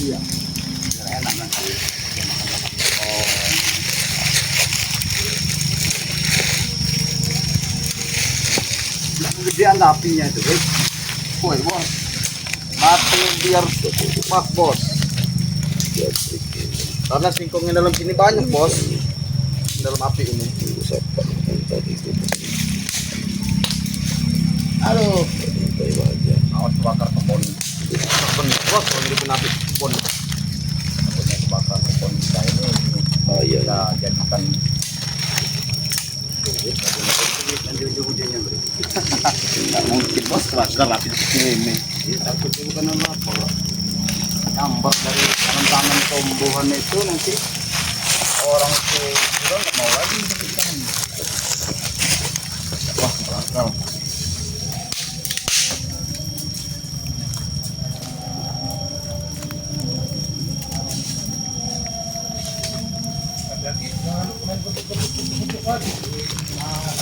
Iya. Biar enak nanti. Oh. Gedean apinya itu, guys. Woi, bos. Mati biar pas, bos. Karena singkongnya dalam sini banyak, bos. Dalam api ini. Aduh. Awas bakar kebun. Kebun, bos. Kalau ini api kebun. Takutnya kebakar kebun kita ini. Oh iya. Kita jadikan duit. Nanti ujung-ujungnya beri. Nggak mungkin, bos. Bakar api kecil ini. Takutnya bukan apa. Nyamber dari tanam-tanam tumbuhan itu nanti orang itu nggak mau lagi kita. Wah, bakal.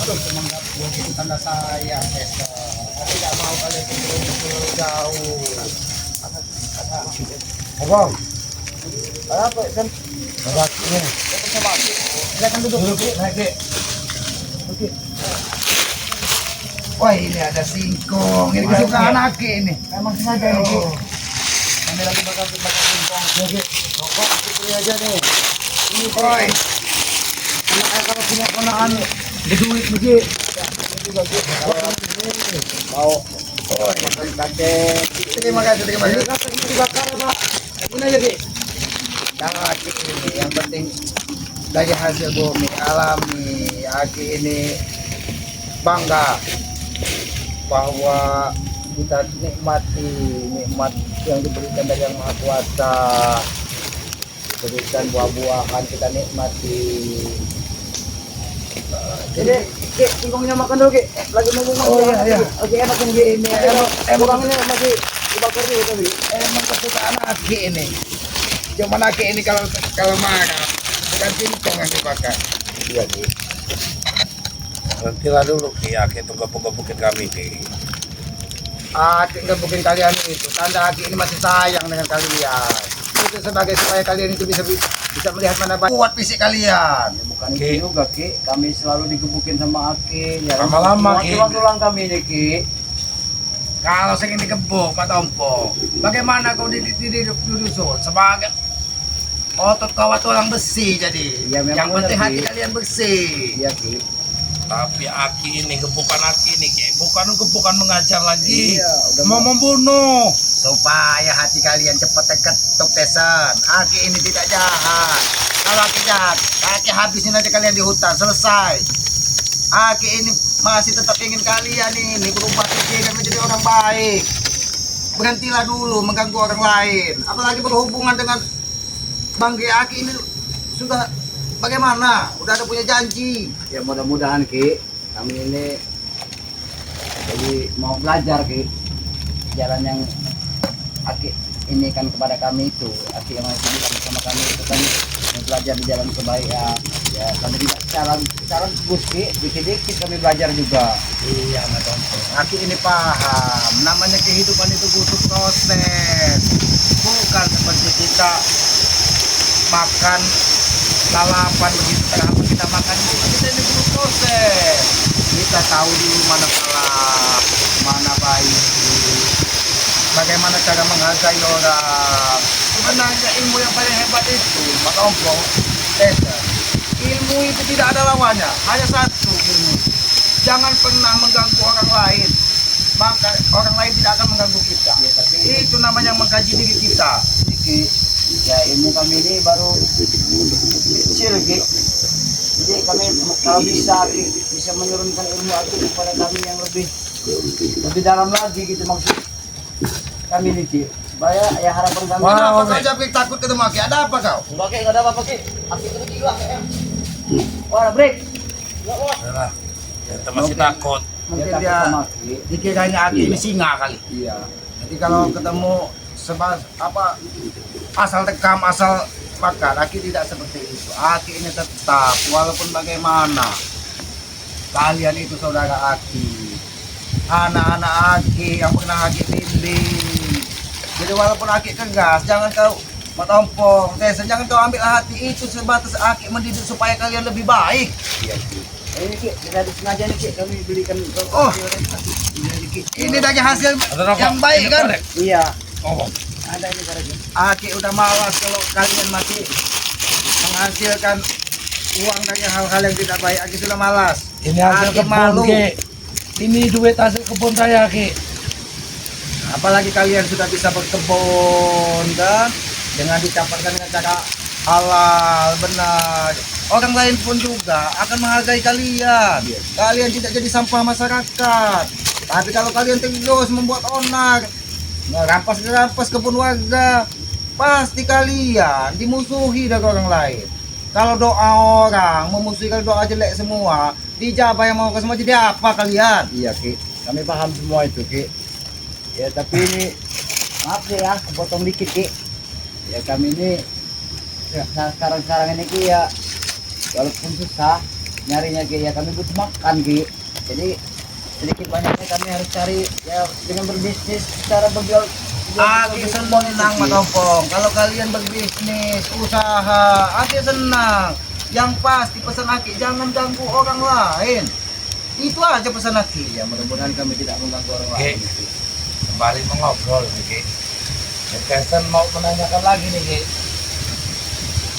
Aduh, semangat buat itu tanda saya besok. Tapi nggak mau kalian terlalu jauh. Abang, Apa kan? baginya. Silakan duduk. Naik. Oke. Wah, ini ada singkong. Ini kesukaan Aki ini. Emang sengaja nih, Ki. Kami lagi bakar singkong. Oke. Pokok beli aja nih. Ini Oi, anak kalau punya konaan berduit begitu. Mau makan kacang. terima kasih. Ini kacang ini dibakar, Pak. Ini aja, Ki. Jangan Aki ini, yang penting dari hasil bumi alami. Aki ini bangga bahwa kita nikmati nikmat yang diberikan dari Yang Maha Kuasa. Diberikan buah-buahan kita nikmati. Jadi, Ki, singkongnya makan dulu, Ki. Lagi mau ngomong. Oh, iya. Oke, enak ini. Emang ini masih dibakar dulu tadi. Emang kesukaan Aki ini. Cuman Aki ini kalau marah bukan singkong yang dibakar. Iya, Ki. Nantilah dulu, Ki. Aki itu gebuk-gebukin kami, Ki. Aki gebukin kalian itu tanda Aki ini masih sayang dengan kalian. Itu sebagai supaya kalian itu bisa melihat mana baik kuat fisik kalian. Bukan Ki. itu juga, Ki. Kami selalu digebukin sama Aki. Ya, Lama-lama, Ki. tulang kami nih, Ki. Kalau sering digebuk Pak Tompo, bagaimana kau di dusun sebagai otot kawat tulang besi jadi. Iya, memang Yang penting benar, hati Ki. kalian bersih. Iya, Ki. Tapi Aki ini, gebukan Aki ini, Ki. Bukan mengajar lagi. Iya, udah mau membunuh. Supaya hati kalian cepat ketuk tesan. Aki ini tidak jahat. Kalau Aki jahat, Aki habisin aja kalian di hutan, selesai. Aki ini masih tetap ingin kalian ini berubah dan menjadi orang baik. Berhentilah dulu mengganggu orang lain. Apalagi berhubungan dengan Bang Aki ini sudah bagaimana? Udah ada punya janji. Ya mudah-mudahan, Ki. Kami ini jadi mau belajar, Ki. Jalan yang Aki ini kan kepada kami itu, Aki yang masih bilang sama kami itu kan mau belajar di jalan kebaikan. Ya kami tidak secara bagus, Ki. Dikit-dikit kami belajar juga. Iya, Mas Tompo. Aki ini paham. Namanya kehidupan itu butuh proses. Bukan seperti kita makan lalapan begitu terus kita makan itu kita ini butuh proses. Kita tahu dulu mana salah, mana baik. Bagaimana cara menghargai orang. Sebenarnya ilmu yang paling hebat itu, Pak Tompo, ilmu itu tidak ada lawannya, hanya satu ilmu. Jangan pernah mengganggu orang lain, maka orang lain tidak akan mengganggu kita. Ya, tapi Itu namanya mengkaji diri kita. Ki, ya ilmu kami ini baru kecil, Ki. Jadi kami kalau bisa menurunkan ilmu Aki kepada kami yang lebih dalam lagi gitu maksud kami ini, Ki. Supaya ya harapan kami. Kenapa kau jadi takut ketemu Aki? Ada apa kau? Enggak, Ki, enggak ada apa-apa, Ki. Aki itu gila, Ki. Wah, break. Yalah. Kita masih takut. Mungkin takut dia sama Ki. dikiranya Aki ini singa kali. Iya. Jadi kalau ketemu asal tekam asal makan, Aki tidak seperti itu. Aki ini tetap walaupun bagaimana kalian itu saudara Aki, anak-anak Aki yang pernah Aki bimbing. Jadi walaupun Aki kegas, jangan kau Matompong, Tesa, jangan kau ambil hati itu sebatas Aki mendidik supaya kalian lebih baik. Iya Ki. Ini Ki, kita sengaja nih Ki, kami belikan. Oh. Ini Ki. Ini dari hasil Ada rokok? yang baik Ini kan? korek? Iya. Oh, Ada ini karetnya. Aki udah malas kalau kalian masih menghasilkan uang dari hal-hal yang tidak baik. Aki sudah malas. ini hasil Aki kebun, malu. Ki. Ini duit hasil kebun saya, Ki. Apalagi kalian sudah bisa berkebun kan, dengan dicampurkan dengan cara halal benar. Orang lain pun juga akan menghargai kalian. Kalian tidak jadi sampah masyarakat. Tapi kalau kalian terus membuat onar, rampas kebun warga, pasti kalian dimusuhi dari orang lain. Kalau doa orang memusuhi, kalau doa jelek semua, dijabah yang mau ke semua, jadi apa kalian? Iya Ki, kami paham semua itu Ki. Ya tapi ini maaf ya, kepotong dikit Ki. Ya kami ini nah sekarang ini Ki ya, walaupun susah nyarinya Ki ya, kami butuh makan Ki. Jadi sedikit banyaknya kami harus cari ya dengan berbisnis secara berjual. Aki senang Matompong. Kalau kalian berbisnis, usaha, Aki senang. Yang pasti pesan Aki jangan ganggu orang lain. Itu aja pesan Aki. Ya mudah-mudahan kami tidak mengganggu orang Ki, lain. kembali mengobrol nih, Ki. Kesan mau menanyakan lagi nih, Ki,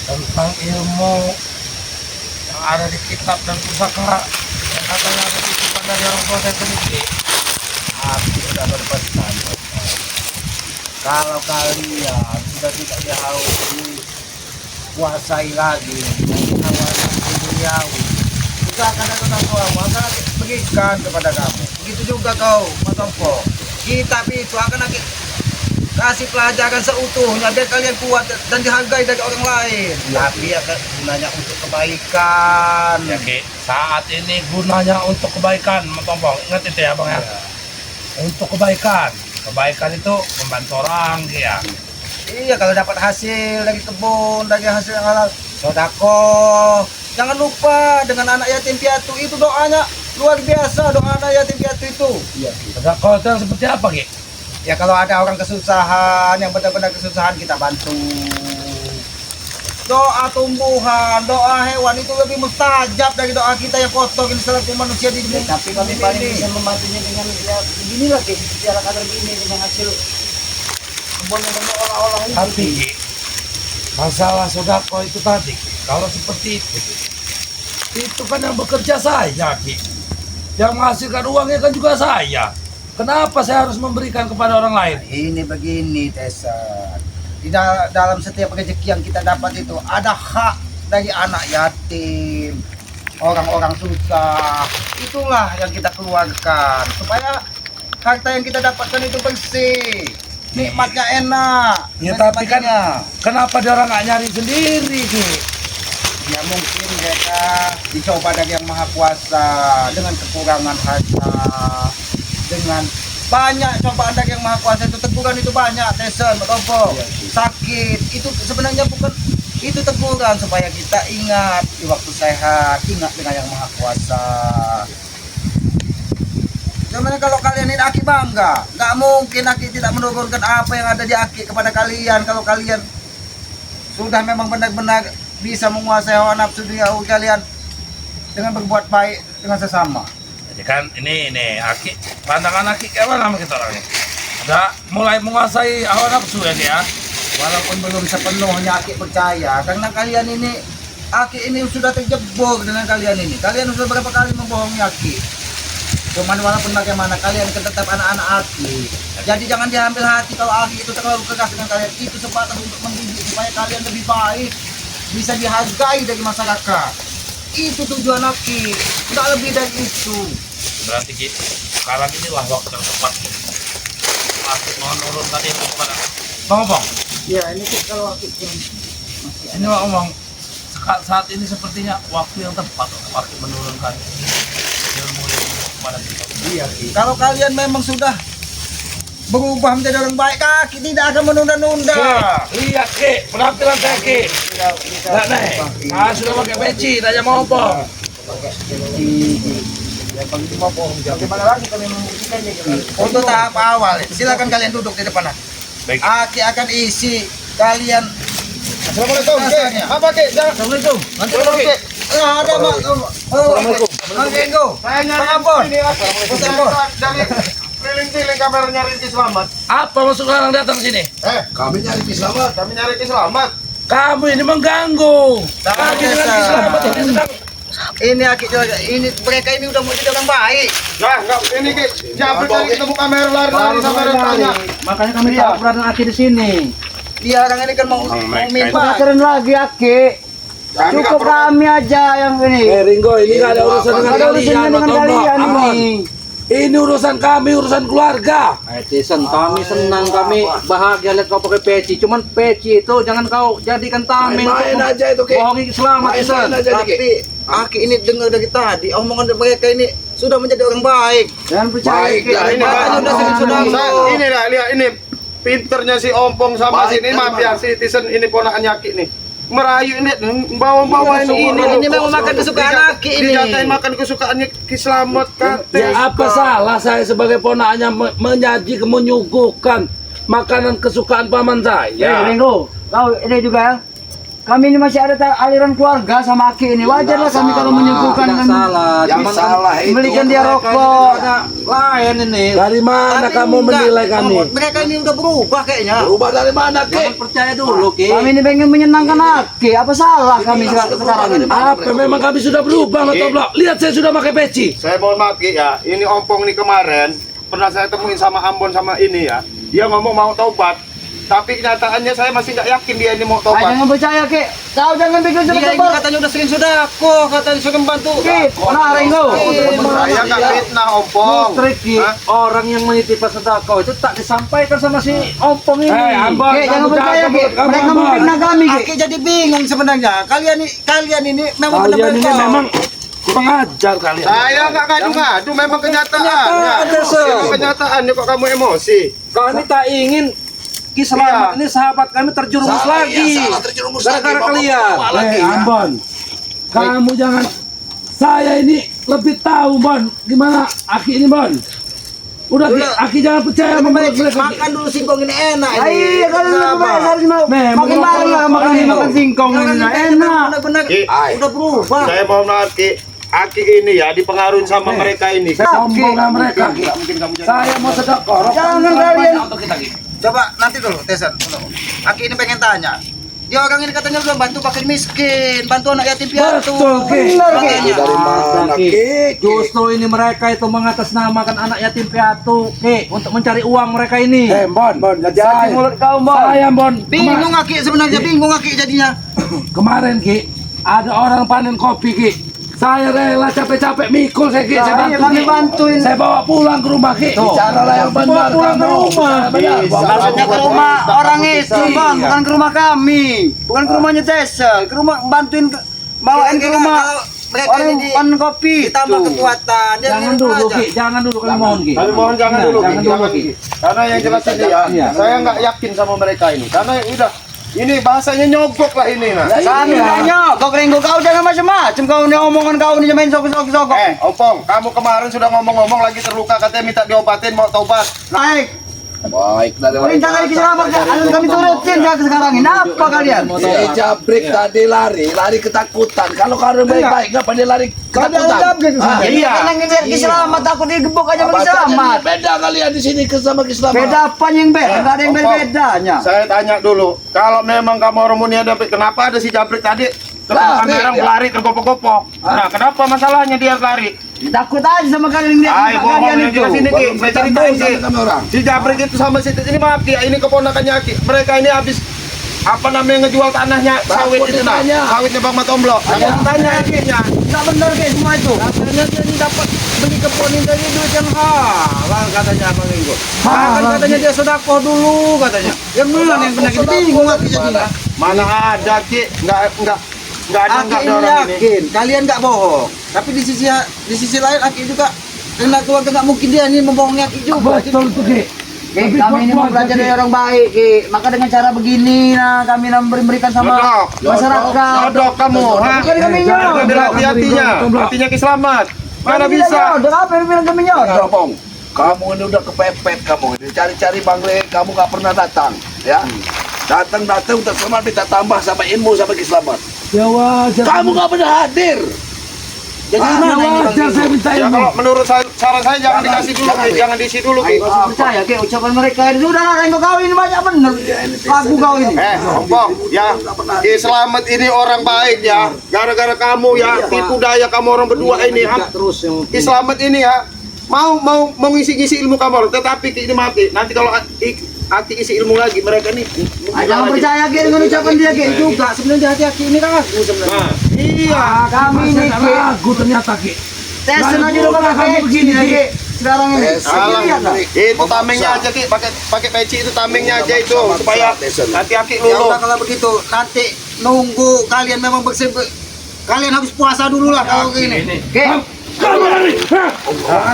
tentang ilmu yang ada di kitab dan pusaka yang katanya ada titipan dari orang tua saya sendiri, Ki. Aki sudah berpesan. Kalau kalian sudah tidak diharui kuasai lagi dari hawa duniawi, juga akan ada orang tua akan berikan kepada kamu. Begitu juga kau, Matompong. Kitab itu akan Aki kasih pelajaran seutuhnya biar kalian kuat dan dihargai dari orang lain. Tapi akan gunanya untuk kebaikan. Ya, Ki, saat ini gunanya untuk kebaikan, Matompong. Ingat itu ya, Bang ya. Untuk kebaikan. Kebaikan itu membantu orang, Ki, ya. Iya, kalau dapat hasil dari kebun, dari hasil yang halal, sodako. Jangan lupa dengan anak yatim piatu itu doanya luar biasa, doa anak yatim piatu itu. Iya Ki. Sedekah itu yang seperti apa, Ki? Ya kalau ada orang kesusahan, yang benar-benar kesusahan kita bantu. Doa tumbuhan, doa hewan itu lebih mustajab dari doa kita yang kotor ini selaku manusia di Ya, dunia. tapi kami paling bisa membantunya dengan ya beginilah Ki, secara kadar gini dengan hasil kebun yang kami olah-olah ini. Tapi, Ki, masalah sodako itu tadi, Ki, kalau seperti itu kan yang bekerja saya, Ki. Yang menghasilkan uangnya kan juga saya. Kenapa saya harus memberikan kepada orang lain? Ini begini, Tesa. Di dalam setiap rezeki yang kita dapat itu ada hak dari anak yatim, orang-orang susah. Itulah yang kita keluarkan supaya harta yang kita dapatkan itu bersih, nikmatnya enak. Ya, dan tapi kan sebagainya. kenapa dia orang nggak nyari sendiri, Ki? Ya mungkin mereka dicoba dari yang maha kuasa dengan kekurangan harta, dengan banyak cobaan dari yang maha kuasa itu, teguran itu banyak, Tesen, Matompong, Iya, sakit itu sebenarnya bukan itu teguran supaya kita ingat di waktu sehat, ingat dengan yang maha kuasa. Gimana kalau kalian ini Aki bangga? Nggak mungkin Aki tidak menurunkan apa yang ada di Aki kepada kalian kalau kalian sudah memang benar-benar bisa menguasai hawa nafsu duniawi kalian dengan berbuat baik dengan sesama. Jadi kan ini Aki, pandangan Aki kayak mana sama kita orangnya? Udah mulai menguasai hawa nafsu ya, Ki, ya? Walaupun belum sepenuhnya Aki percaya, karena kalian ini, Aki ini sudah terjebak dengan kalian ini. Kalian sudah berapa kali membohongi Aki. Cuman walaupun bagaimana, kalian kan tetap anak-anak Aki. Jadi jangan diambil hati kalau Aki itu terlalu keras dengan kalian. Itu sebatas untuk mendidik supaya kalian lebih baik, bisa dihargai dari masyarakat. Itu tujuan Aki, nggak lebih dari itu. Berarti, Ki, sekarang inilah waktu yang tepat Aki menurunkan itu kepada Bang. Ya ini Ki, kalau Ki Ini ngomong saat ini sepertinya waktu yang tepat untuk Aki menurunkan ilmu itu kepada kita. iya Ki. Kalau kalian memang sudah berubah menjadi orang baik, Aki tidak akan menunda-nunda. Lihat, Ki, penampilan saya, Ki. Nah, sudah pakai peci, tanya mau apa? Ya kalau itu mau bohong, bagaimana lagi kami membuktikannya gitu. Untuk tahap awal, silakan kalian duduk di depan Aki. Baik. Aki akan isi kalian. Assalamualaikum. Apa Ki? Assalamualaikum. Nanti dulu Ki. Ada Mak. Assalamualaikum. Manggengo. Saya nyari Pengabon. ini dari keliling-keliling kabar nyari Ki Selamat. Apa maksud orang datang sini? Kami nyari Ki Selamat. Kami nyari Ki Selamat. Kamu ini mengganggu. Lagi dengan selamat ini sedang. Ini Aki juga. Ini mereka ini udah mau jadi orang baik. Nah, enggak ini Ki. Jabrik tadi ketemu kamera lari-lari sampai tanya. Makanya kami tahu keberadaan Aki di sini. Dia orang ini kan mau minta. Keren lagi Aki. Cukup kami aja yang ini. Ringo, ini nggak ada urusan dengan Ada urusannya kalian. dengan kalian ini. Ini urusan kami, urusan keluarga. Jason, kami senang, kami bahagia lihat kau pakai peci. Cuman peci itu jangan kau jadikan tameng. Main aja itu, Ki. Bohongi selamat, Jason. Main aja, Ki. Tapi Aki ini dengar dari tadi omongan mereka ini sudah menjadi orang baik. Jangan percaya. Baik, Ki. lah, Ini Makanya Pak. udah sering sudah. Ini dah lihat ini pinternya si Ompong sama Baik, si ini maaf ya si Tisen ini ponakannya Ki nih. Merayu ini bawa-bawa ini. Ini memang makan kesukaan Aki ini. Dijatain makan kesukaannya Ki Selamat kate. Ya, apa salah saya sebagai ponakannya menyaji, menyuguhkan makanan kesukaan paman saya? Ringo, kau ini juga ya. Kami ini masih ada aliran keluarga sama Aki ini. Wajarlah kami kalau menyuguhkan Tidak kan. salah, Yang cuman salah itu Belikan dia rokok. lain ini. Dari mana Tapi kamu enggak, menilai kami? Mereka ini udah berubah kayaknya. Berubah dari mana, Jangan Ki? percaya dulu, Ki. Kami ini pengen menyenangkan Aki. Apa salah kami sekarang ini? Apa memang kami sudah berubah atau belum? Lihat saya sudah pakai peci. Saya mohon maaf Ki ya, ini Ompong nih kemarin pernah saya temuin sama Ambon sama ini ya. Dia ngomong mau taubat, tapi kenyataannya saya masih nggak yakin dia ini mau Ah, taubat. jangan percaya Ki. Kau jangan bikin Dia ini cepat-cepat. katanya udah sering sodako, katanya sering bantu. Ki, nah Ringo. Saya nggak fitnah Ompong. Trik, Ki. Hah? Orang yang menitip sedekah itu tak disampaikan sama si Ompong ini. Ambon, Ki, jangan kamu percaya jangan Ki. mulut kamu, Mereka Ambon. memfitnah kami Ki. Aki jadi bingung sebenarnya. Kalian ini memang Kalian ini benar-benar memang kurang ajar kalian. Saya nggak ngadu-ngadu, memang kenyataannya. Kenyataan, Desa. Memang kenyataannya kok kamu emosi. Kami tak ingin Ki Selamat ini sahabat kami terjerumus lagi. Gara-gara kalian. Ambon, kamu jangan. Saya ini lebih tahu, Bon. Gimana Aki ini, Bon? Udah, Ki, Aki jangan percaya sama mereka. makan dulu singkong ini enak ini. Iya, kalau harus Memang makin bareng lah makan singkong ini. Nah, enak. Benar-benar Ki, udah berubah. saya mohon maaf Ki. Aki ini ya dipengaruhi sama mereka ini. Sombongnya mereka, Ki. Mungkin kamu jadi. Saya mau sedekah. Jangan kalian. Untuk kita, Ki. Coba nanti dulu tesan dulu. Aki ini pengen tanya. Dia orang ini katanya udah bantu fakir miskin, bantu anak yatim piatu. Betul, Ki. Benar Ki. Makanya. Dari mana, Ki? Justru ini mereka itu mengatasnamakan anak yatim piatu, Ki, untuk mencari uang mereka ini. Bon, Jadi mulut kau, Bon. Saya, Bon. Bingung Aki sebenarnya, bingung Aki jadinya. Kemarin, Ki, ada orang panen kopi, Ki. Saya rela capek-capek mikul saya, Ki. Saya Iya, bantu, kami Ki. bantuin. Saya bawa pulang ke rumah, Ki. Bicaralah yang benar. pulang ke kamu. rumah. Benar, Bang. Maksudnya ke rumah orang itu, Bang, bukan ke rumah kami. Bukan ke rumahnya Tessel, ke rumah bantuin bawain ke rumah mereka orang ini panen kopi. ditambah Tuh. kekuatan. Dia Jangan ini dulu, aja. Ki. Jangan dulu kami mohon, Ki. Kami mohon jangan dulu, Ki. Jangan dulu, Jangan, Ki. Ki. Karena yang jelas ini ya, Iya. saya nggak yakin sama mereka ini. Karena udah, ini bahasanya nyogok lah ini nah. Kami nanya, kau Ringo, kau jangan macam-macam. Kau ini omongan kau ini main sok-sok. Opong, kamu kemarin sudah ngomong-ngomong lagi terluka katanya minta diobatin mau taubat. Naik. Baik, dari Perintah kali selamat, kami turutin ya sekarang ini. Apa kalian? Si Jabrik tadi lari ketakutan. Kalau kalian baik-baik, ngapa dia lari Kau ketakutan? jangan jawab Ah, Iya. Kan yang selamat, takut digebuk aja Apa bagi selamat. beda kalian di sini sama Islam. Beda apa yang beda? Enggak ada yang Opong, bedanya. Saya tanya dulu, kalau memang kamu orang Munia dapat, kenapa ada si Jabrik tadi ketemu Lari, kamera ya. lari tergopoh-gopoh? Nah, kenapa masalahnya dia lari? Takut aja sama kalian lihat Ayo, muka kalian yang itu. jelas ini Ki, saya ceritain Ki. sama orang. Si Jabrik itu sama si ini maaf Ki, ini keponakannya Ki. Mereka ini habis apa namanya ngejual tanahnya sawit itu nah. ditanya. Sawitnya Bang Matomblok. Saya tanya Ki-nya. Enggak benar kayak semua itu. Katanya dia ini dapat beli kebun ini dari duit yang halal katanya Bang Ringo. Halal. Kan katanya dia sedekah dulu katanya. Yang mana yang benar kita bingung Aki jadinya. Mana ada Ki? Enggak ada Aki enggak ini ada orang ini. yakin, kalian nggak bohong. Tapi di sisi lain Aki juga karena keluarga nggak mungkin dia ini membohongi Aki juga. Betul tuh, Ki. Ki, Tapi kami ini mau kuat-kuat, belajar Ki. dari orang baik, Ki. Maka dengan cara begini, nah kami memberikan sama Nyodok, masyarakat. Nyodok kamu, ha? Bukan kami nyodok. Ambil hati-hatinya. Hatinya Ki Selamat. Mana Kami bisa? nyodok, apa yang bilang kami nyodok? Opong, kamu ini udah kepepet kamu ini cari-cari Bang Le, kamu nggak pernah datang, ya. Datang-datang untuk selamat minta tambah sama ilmu sama Kislamat. Ya wajar. Kamu nggak pernah hadir. Jadi Ya gimana ini Bang wajar Ki? saya minta Ya ilmu. kalau menurut saran saya jangan dikasih dulu, Ki. Jangan diisi dulu, Ki. Gak usah percaya Ki, ucapan mereka ini sudah lah yang kau ini banyak bener. Lagu kau ini. Ompong, ya, Slamet ini orang baik ya. Gara-gara kamu ya, tipu daya kamu orang berdua ini. Terus yang Slamet ini ya, mau ngisi-ngisi ilmu kamu, tetapi Ki ini mati. Nanti kalau Aki isi ilmu lagi, mereka nih. jangan percaya Ki dengan ucapan dia Ki juga. Sebenarnya hati-hati ini kan aku sebenarnya. Nah, iya. Kami ini Ki. Ragu ternyata Ki. Tesin aja dulu Kamu pakai begini, begini Ki. Ki. Sekarang ini. Alah, Lihat lah. itu tamengnya aja Ki, pakai peci itu tamengnya aja itu supaya nanti Aki Ya lulu. udah kalau begitu nanti nunggu kalian memang kalian habis puasa dulu lah kalau gini. Ki. Kamu lari.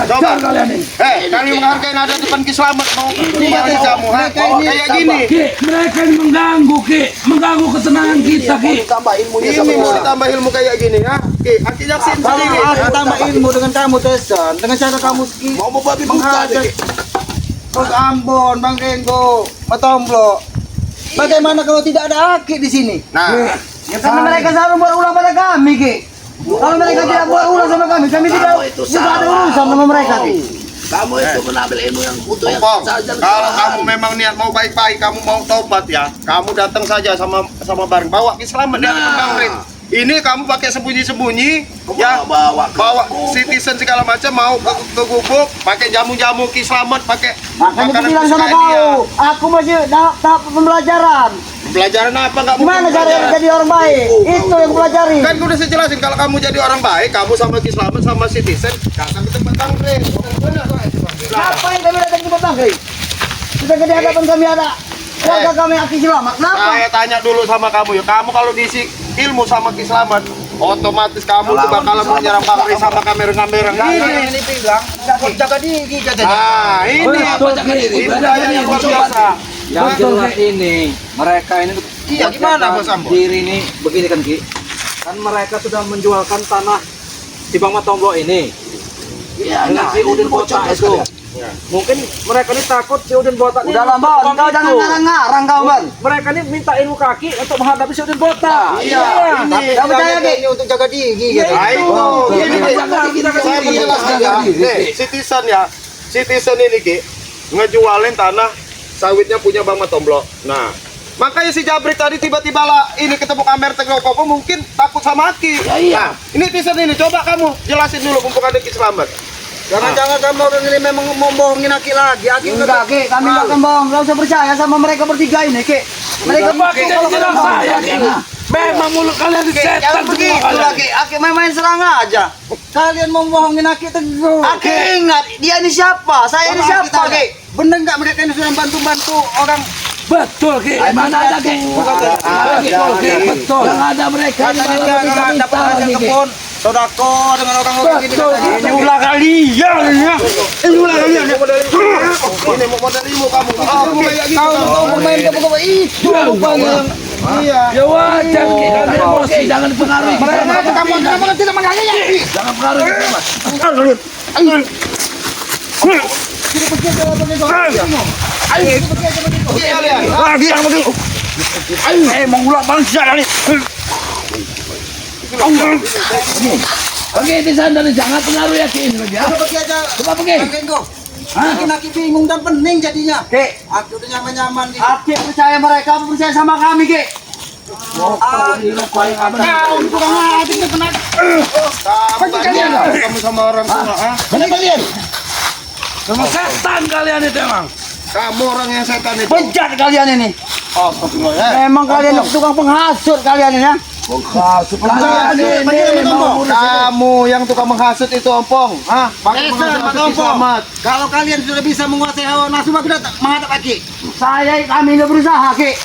Coba. Kalian ini. Kalian menghargai nada depan Kislamet mau kembali kamu, ha? Kayak gini. Ki, mereka ini mengganggu Ki, mengganggu ketenangan kita Ki. Tambah ilmunya Ini sama mau ditambah ilmu kayak gini, ha? Ki, Aki jaksin Kalau sedikit. aku tambah ilmu dengan kamu Tesan, dengan cara kamu mau membabi buta menghargai Ki. Bos Ambon, Bang Renggo, Matomblo. Bagaimana kalau tidak ada Aki di sini? Nah, Ya karena mereka selalu buat ulang pada kami, Ki. Kalau mereka tidak buat ulang sama kami tidak ada urusan sama mereka, Ki. Kamu itu mengambil ilmu yang butuh yang Ompong, saja. kalau kamu memang niat mau baik-baik, kamu mau taubat ya, kamu datang saja sama bareng bawa Kislamet dari Bang Rin. Ini kamu pakai sembunyi-sembunyi, ya, bawa citizen segala macam, mau ke gubuk, pakai jamu-jamu Kislamet, pakai Makanya aku makanan bilang sama kesukaan dia. kau, aku masih tahap pembelajaran. Pelajaran apa nggak Gimana mungkin cara pelajaran? jadi orang baik? Itu yang pelajari. Kan gue udah saya jelasin kalau kamu jadi orang baik, kamu sama Kislamet sama citizen datang ke tempat Bang Rin. Ngapain kami datang ke Bang Rin? Kita di hadapan kami ada keluarga kami Aki selamat. Kenapa? Saya tanya dulu sama kamu ya, kamu kalau diisi ilmu sama Kislamet, otomatis kamu tuh bakalan menyerang Bang Rin sama kamera-kamera ini. bilang, jaga diri, jaga Nah, ini Betul, budaya yang luar biasa. Yang jelas ini mereka ini Iya, gimana, Bos Ambon? diri ini begini kan Ki, kan mereka sudah menjualkan tanah di Bang Matomblo ini dengan si Udin Botak itu. Mungkin mereka ini takut si Udin Botak ini Udah lah, Bang. untuk Kau itu. jangan ngarang-ngarang kau, Bang. Mereka ini minta ilmu kaki untuk menghadapi si Udin Botak. Iya, ini. Tidak percaya, Ki. Untuk jaga diri, gitu. Ayo, ini Kita saya menjelaskan ya. Nih, citizen ini Ki ngejualin tanah sawitnya punya Bang Matomblo. Nah, makanya si Jabrik tadi tiba-tiba lah ini ketemu kamera Tegokopo mungkin takut sama Aki. Nah, ini citizen ini coba kamu jelasin dulu mumpung ada Kislamet. Jangan-jangan kamu orang ini memang mau bohongin Aki lagi. Aki enggak, Ki. Kami enggak akan bohong. Enggak usah percaya sama mereka bertiga ini, Ki. Mereka Pakai tidak saya Ki. Memang mulut kalian di setan Jangan semua begitu kalian. lah, Ki. Aki main-main serang aja. Kalian mau bohongin Aki teguh. Aki ingat, dia ini siapa? Saya ini siapa, Ki? Bener nggak mereka ini sudah bantu-bantu orang? Betul Ki. Mana ada Ki? Betul. Yang ada mereka ini Katanya malah dia lebih kalau minta dapat lagi, hajat Ki. kebun, sodako dengan orang-orang ini. Betul. katanya. Ini ulah kalian ya. Ini ulah kalian. Ini mau model ilmu kamu. Kau bermain ke itu rupanya. Iya. Ya wajar Ki. Kalian emosi jangan dipengaruhi. Kamu tidak menghargainya. Jangan pengaruhi. Lagi yang begitu. Mengulang bangsa kali. Oke, di sana nih, jangan pengaruh ya Ki ini lagi ya. Pergi aja. Coba pergi. Bikin Aki bingung dan pening jadinya. Ki, Aki udah nyaman-nyaman nih. Aki percaya mereka, percaya sama kami, Ki. Kamu sama orang tua, ha? Mana kalian? Sama setan kalian itu emang. Kamu orang yang setan itu. Bejat kalian ini. Oh, Memang kalian tukang penghasut kalian ini ya. Kamu yang tukang menghasut itu Ompong, ha? Pakai menghasut Kislamet. Kalau kalian sudah bisa menguasai hawa nafsu, maka kita menghadap Aki. Kami udah berusaha, Ki.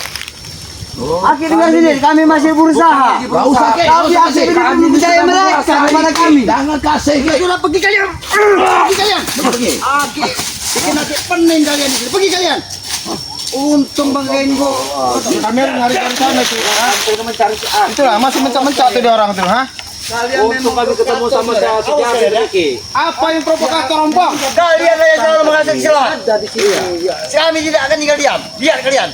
Aki dengar sini, kami masih berusaha. Gak usah Ki. Tapi Aki belum percaya mereka kepada kami. Jangan kasih Ki. Sudah pergi kalian. Pergi kalian. Pergi. Aki, bikin Aki pening kalian di sini. Pergi kalian. Untung Bang Renggo. Kamera nyarikan sana tuh, ha? Itulah masih mencak-mencak tuh dia orang tuh, ha? Kalian Untung kami ketemu sama si Jabrik Ki. Apa yang provokator Ompong? Kalian yang selalu menghasil silat. Ada di sini. Kami tidak akan tinggal diam. Biar kalian.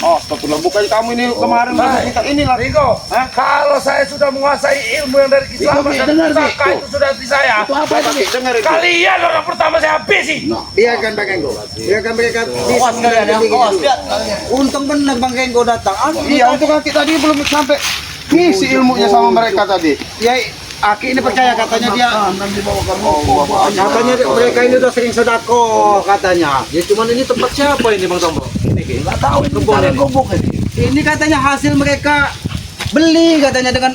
Oh, astagfirullah. Bukan kamu ini kemarin baik. kita inilah. Rigo, kalau saya sudah menguasai ilmu yang dari Kisamat dan Pusaka itu sudah di saya. Itu apa itu? Dengar itu. Kalian orang pertama saya habisi. Iya kan Bang Kenggo. Iya kan mereka awas kalian yang awas lihat. Untung benar Bang Kenggo datang. Iya, untuk kaki tadi belum sampai ngisi ilmunya sama mereka tadi. Ya Aki ini percaya katanya dia katanya mereka ini udah sering sedekah katanya. Ya cuman ini tempat siapa ini Bang Tombro? Ini Ki. Nggak tahu ini tanah gubuk ini. Ini katanya hasil mereka beli katanya dengan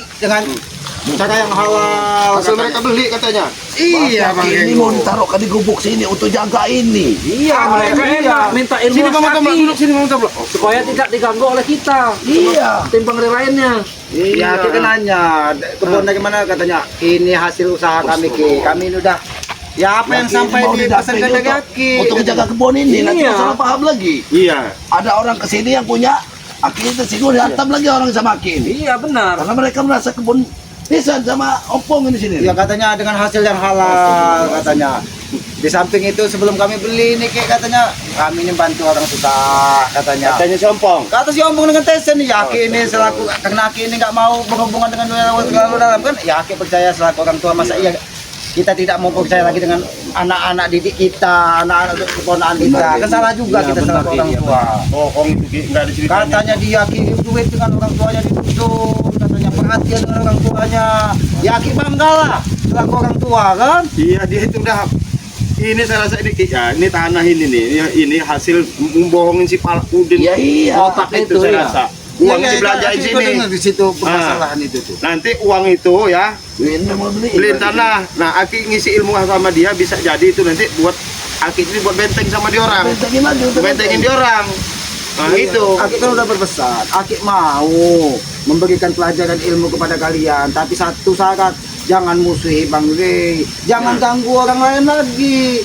cara yang halal. Hasil mereka beli katanya. Iya Bang Ini Kenggo. mau ditaruhkan di gubuk sini untuk jaga ini. Iya, mereka enak minta ilmu Sini Bang Tomblo, sakti duduk sini Bang Tomblo. supaya tidak diganggu oleh kita. Iya. Tim pengeri lainnya. Ya kita nanya kebun dari mana katanya. Ini hasil usaha kami Ki. Kami ini udah ya apa yang sampai di pasar dari Aki. Untuk menjaga kebun ini nanti Iya. salah paham lagi. Iya. Ada orang kesini yang punya Aki itu singgung dihantam lagi orang sama Aki ini. Iya benar. Karena mereka merasa kebun pisan sama ompong ini sini. Ya katanya dengan hasil yang halal katanya. Di samping itu sebelum kami beli ini kayak katanya kami ini bantu orang suka katanya. Katanya sompong. Kata si Ompong dengan Tesen ya Aki ini selaku karena Aki ini nggak mau berhubungan dengan terlalu dalam kan ya Aki percaya selaku orang tua masa iya kita tidak mau percaya lagi dengan anak-anak didik kita, anak-anak keponakan kita. Kan salah juga kita selaku orang tua. Bohong itu Ki, enggak ada ceritanya. Katanya dia Aki duit dengan orang tuanya dituntut, katanya perhatian dengan orang tuanya. Ya Aki bangga lah selaku orang tua kan. Iya, dia itu udah ini saya rasa ini Ki, ya, ini tanah ini nih, ini hasil membohongin si Pak Udin. Ya iya. Otak itu itu, saya iya. rasa. Uang Iya, dibelanjain Aki sini. ikut dengar di situ permasalahan itu tuh. Nanti uang itu ya Ini mau beli. beliin tanah. Nah, Aki ngisi ilmu sama dia bisa jadi itu nanti buat Aki ini buat benteng sama dia orang. Bentengin lagi untuk Bentengin dia orang. Nah, itu. Aki kan udah berbesar. Aki mau memberikan pelajaran ilmu kepada kalian, tapi satu syarat, jangan musuhi Bang Rey, jangan ganggu orang lain lagi.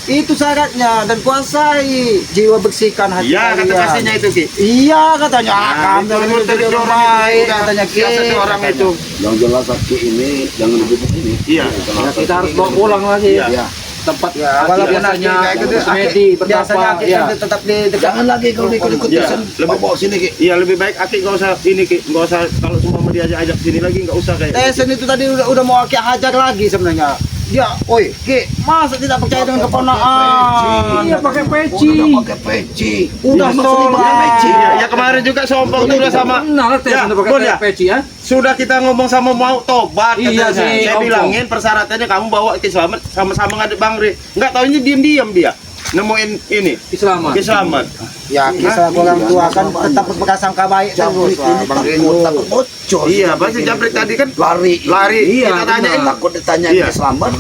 Itu syaratnya dan kuasai jiwa bersihkan hati Iya, kata kalian. kasihnya itu Ki. Iya katanya, Nah, kami itu harus menurut jadi dari orang orang baik itu udah katanya Ki. biasa tuh orang katanya. itu. Yang jelas Aki ini jangan gubuk ini. Iya. Ya, kita harus bawa pulang lagi. Iya. Ya. Tempat Ya, Aki walaupun biasanya Aki kayak gitu, semedi biasanya bertapa. Aki Ya. kan tetap di dekat. Jangan lagi kalau ikut-ikut Iya. pesan bawa sini Ki. Iya, lebih baik Aki nggak usah ini Ki, nggak usah kalau semua mau diajak sini lagi nggak usah kayak. Tesen itu tadi udah mau Aki hajar lagi sebenarnya. Dia, oi, Ki, masa tidak percaya dengan keponakan? Iya pakai peci. Udah pakai peci. Udah Iya, sholat. pakai peci. Iya, ya kemarin juga sombong tuh udah sama. Benar teh Ya, sudah Bon, pakai ya? peci ya. Sudah kita ngomong sama mau tobat Iya, katanya. si Saya Ompong. bilangin persyaratannya kamu bawa ke selamat sama-sama ngadep Bang Ri. Enggak tahu ini diam-diam dia. Nemuin ini. Islamat. Ki Selamat. Ya, kisah orang tua kan tetap berprasangka baik terus lah, Bang Ringo. Takut bocor. Iya, pasti Jabrik tadi kan Lari. lari. Iya, Kita tanyain benar. Takut ditanya Iya. ke selamat.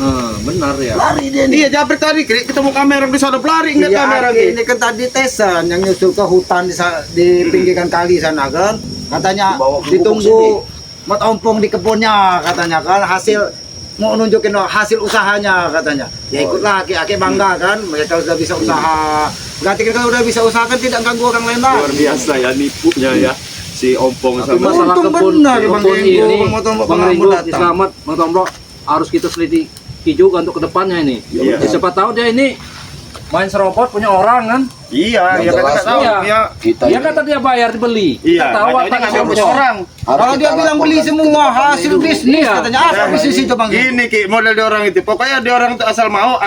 Benar ya. Lari dia nih. Iya, Jabrik tadi ketemu kamera di sana pelari enggak Iya, kamera Aki, Ki. ini kan tadi Tesan yang nyusul ke hutan di pinggiran kali sana kan. Katanya Bawa ke gubuk ditunggu mat ompong di kebunnya katanya kan hasil mau nunjukin hasil usahanya katanya. Ya ikutlah Aki bangga kan mereka sudah bisa usaha. Berarti kan kalau udah bisa usaha kan tidak ganggu orang lain Luar lagi. biasa ya nipunya ya si Ompong Tapi sama. masalah Untung kebun, benar, Bang kebun Ringo, ini, Bang Tombro, Bang Bang Ringo, datang. Islamat, Bang Tombro, harus kita selidiki juga untuk kedepannya ini. Iya. Ya, siapa tahu dia ini main serobot punya orang kan? Iya, Yang ya kan jelas, nggak tahu iya. ya. Kita Dia ini kata dia bayar dibeli. Iya, Kita tahu makanya apa ngambil punya serobot. orang. harus Kalau dia kita bilang beli laporkan semua ke Bapak hasil Ringo. bisnis Iya. katanya apa bisnis itu Bang? Ini Ki, model dia orang itu. Pokoknya dia orang itu asal mau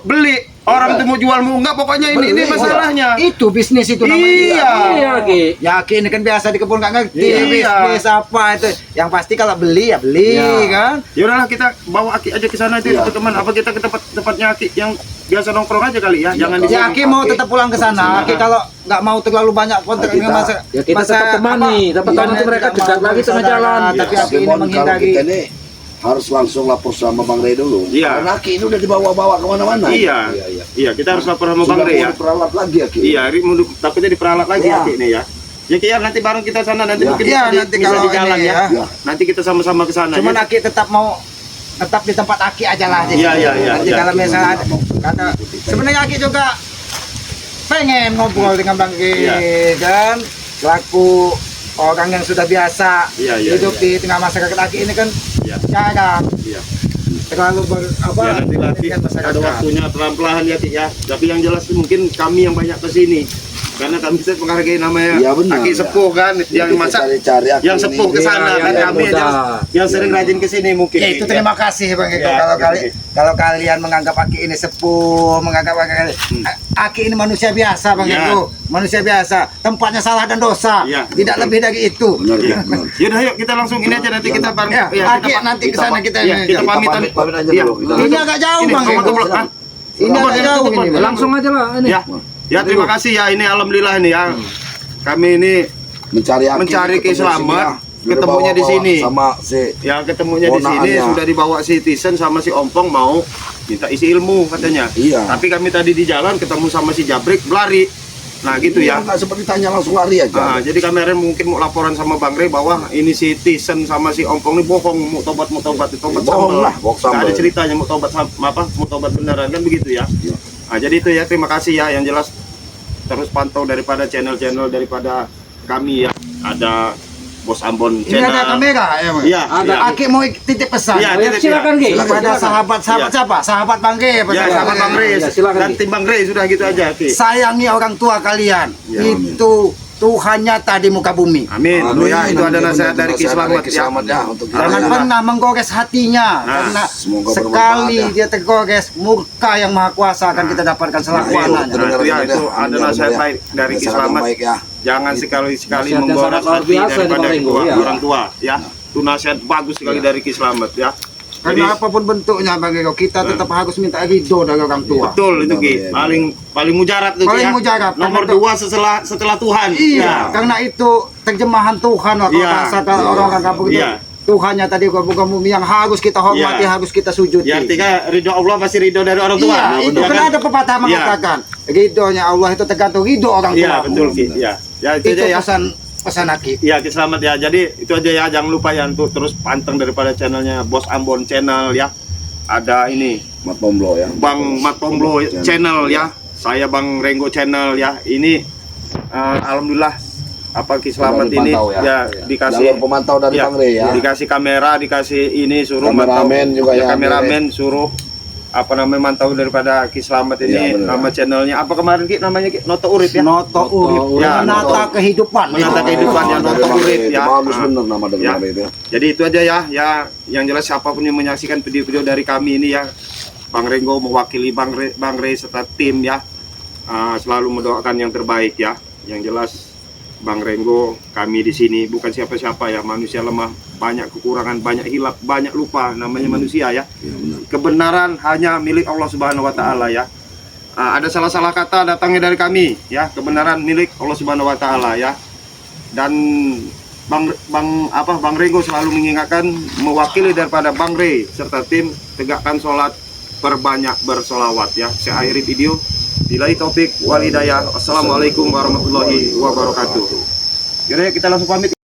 beli. Orang itu mau jual mau enggak, pokoknya ini Beli, masalahnya. Itu bisnis itu namanya. Iya. Iya, Ki. Yakin kan biasa di kebun nggak ngerti Iya. bisnis apa itu. Yang pasti kalau beli ya beli Iya. kan. Ya udahlah kita bawa Aki aja ke sana itu Iya. teman. Apa kita ke tempatnya Aki yang biasa nongkrong aja kali ya? Jangan di Si sini. Aki mau tetap pulang ke sana. Aki kalau nggak mau terlalu banyak kontak Kita- dengan masa Ya kita tetap temani, dapat tahu nanti mereka cegat lagi tengah jalan. Tapi Ya, Aki ini Simon, kalau menghindari. kita ini harus langsung lapor sama Bang Rey dulu. Iya. Karena Aki ini udah dibawa-bawa kemana-mana. Iya. Iya, kita harus lapor sama Bang Sudah Rey mau ya. diperalat lagi Aki. Iya, takutnya diperalat lagi Iya. Aki ini ya. Ya Ki, ya nanti bareng kita sana nanti Iya. mungkin Iya, bisa, nanti bisa kalau di jalan ini ya. ya. Iya. Nanti kita sama-sama ke sana. Cuman ya. Aki tetap mau tetap di tempat Aki aja lah. di Iya, situ. iya, iya, Nanti iya. kalau misalnya kata sebenarnya Aki juga pengen ngobrol dengan Bang Ki Iya. kan selaku orang yang sudah biasa Iya, iya, hidup iya. di tengah masyarakat Aki ini kan Iya. jarang Iya. terlalu Ya nanti dengan ada masyarakat. waktunya pelan-pelan ya Ki ya. Tapi yang jelas mungkin kami yang banyak ke sini. Karena kami bisa menghargai namanya Iya, benar, aki ya. sepuh kan, yang Kita masa cari-cari aki yang sepuh ini. ke sana Iya, kan iya, kami mudah. yang sering rajin ke sini mungkin. Ya itu terima kasih Bang Eko. Ya, Kalau gitu. kalau kalian menganggap Aki ini sepuh, menganggap Aki ini manusia biasa Bang Ya. Eko. Manusia biasa. Tempatnya salah dan dosa. Ya, Tidak betul. lebih dari itu. Benar, Iya. benar. Yaudah yuk kita langsung ini aja nanti kita bareng. Ya, Ya, Aki kita nanti ke sana kita. Iya, kita pamitan. pamit aja Iya. dulu. Kita Ini agak jauh Ini, Bang Bang Eko. Eko. Ah, Ini Bang, agak Bang, jauh Bang, ini. Bang. Langsung aja lah ini. Ya terima kasih ya, ini alhamdulillah ini ya. Kami ini mencari aki, Mencari ketemu Selamat, sini, ya. ketemunya di Dibawa-bawa sini. sama si ya ketemunya di sini Ponaannya. sudah dibawa si Tisen sama si Ompong mau minta isi ilmu katanya. Iya. Tapi kami tadi di jalan ketemu sama si Jabrik berlari. Nah gitu ya. nggak seperti tanya langsung lari aja. Nah, jadi kemarin mungkin mau laporan sama Bang Rey bahwa ini si Tisen sama si Ompong ini bohong, mau tobat Bohong sambal. lah, bohong Nggak ada sambal. ceritanya mau tobat mau tobat beneran kan begitu ya. Iya. Nah, jadi itu ya, terima kasih ya, yang jelas terus pantau daripada channel-channel daripada kami ya. Ada Bos Ambon Ini ada channel. kamera ya Bang. Iya, Ada iya. Aki mau titip pesan. Iya, Ya, silakan Ki. Kepada sahabat-sahabat Iya. siapa? Sahabat Bang Ge. Ya, sahabat Bang Rey Ya, silakan, dan Ki. tim Bang Rey sudah gitu aja, Ki. Sayangi orang tua kalian. Ya, Itu Tuhan nyata di muka bumi. Amin. Amin. Ya, itu ada nasihat dari Ki Slamet ya. Selamat ya untuk kita. Jangan ya. pernah menggores hatinya, Nah, karena semoga sekali bermanfaat, ya. dia tergores, murka yang maha kuasa akan kita dapatkan Nah, selakuannya. itu ya, itu ada nasihat baik dari Ki Slamet. Baik ya. Jangan sekali-sekali Nasihat yang menggores sangat luar hati biasa dari daripada Bang Ringo, ya. orang tua ya. Itu nasihat bagus sekali dari Ki Slamet ya. Jadi Karena apapun bentuknya Bang Eko, kita tetap harus minta ridho dari orang tua. betul itu Ki. Iya, Paling mujarab itu Ki. Paling ya. mujarab. Nomor Karena 2 setelah Tuhan. Iya, Ya. karena itu terjemahan Tuhan kalau Iya. bahasa orang-orang kampung itu. Iya. Tuhannya tadi bukan bumi yang harus kita hormati, Iya. harus kita sujuti. Ya artinya ridho Allah pasti ridho dari orang tua. Iya, itu Ya kan kan? ada pepatah mengatakan ridhonya Allah itu tergantung ridho orang tua. Iya, betul Ki. Ya. Ya itu Itu aja ya. pesan Aki. Iya, Ki Slamet ya. Jadi itu aja ya, jangan lupa ya untuk terus panteng daripada channelnya Bos Ambon channel ya. Ada ini Mat Tomblo ya. Bang Matomblo channel ya. Saya Bang Renggo channel ya. Ini alhamdulillah apa Ki Slamet Jalur ini pemantau ya. ya dikasih Jalur pemantau dari ya, Bang Rey ya. dikasih kamera, dikasih ini suruh Kameramen mantau. juga ya, kameramen suruh apa namanya mantau daripada Ki Slamet ini Iya, benar. nama channelnya apa kemarin Ki namanya Ki Noto Urip ya. Noto urip, Ya, menata kehidupan. Menata kehidupan yang Dari Noto Bang Urip Rey, itu ya. bagus Ah. bener nama dari Ya. Bang Rey itu. Jadi itu aja ya, yang jelas siapapun yang menyaksikan video-video dari kami ini ya, Bang Renggo mewakili Bang Rey serta tim ya, selalu mendoakan yang terbaik ya. Yang jelas Bang Renggo, kami di sini bukan siapa-siapa ya, manusia lemah, banyak kekurangan, banyak hilap, banyak lupa, namanya manusia ya. Iya benar. Kebenaran hanya milik Allah Subhanahu Wa Taala ya. Ada salah-salah kata datangnya dari kami ya, kebenaran milik Allah Subhanahu Wa Taala ya. Dan Bang Renggo selalu mengingatkan mewakili daripada Bang Rey serta tim, tegakkan sholat, perbanyak bersolawat ya. Saya akhiri video. Billahi taufik wal hidayah. Wassalamualaikum warahmatullahi wabarakatuh. Yaudah kita langsung pamit.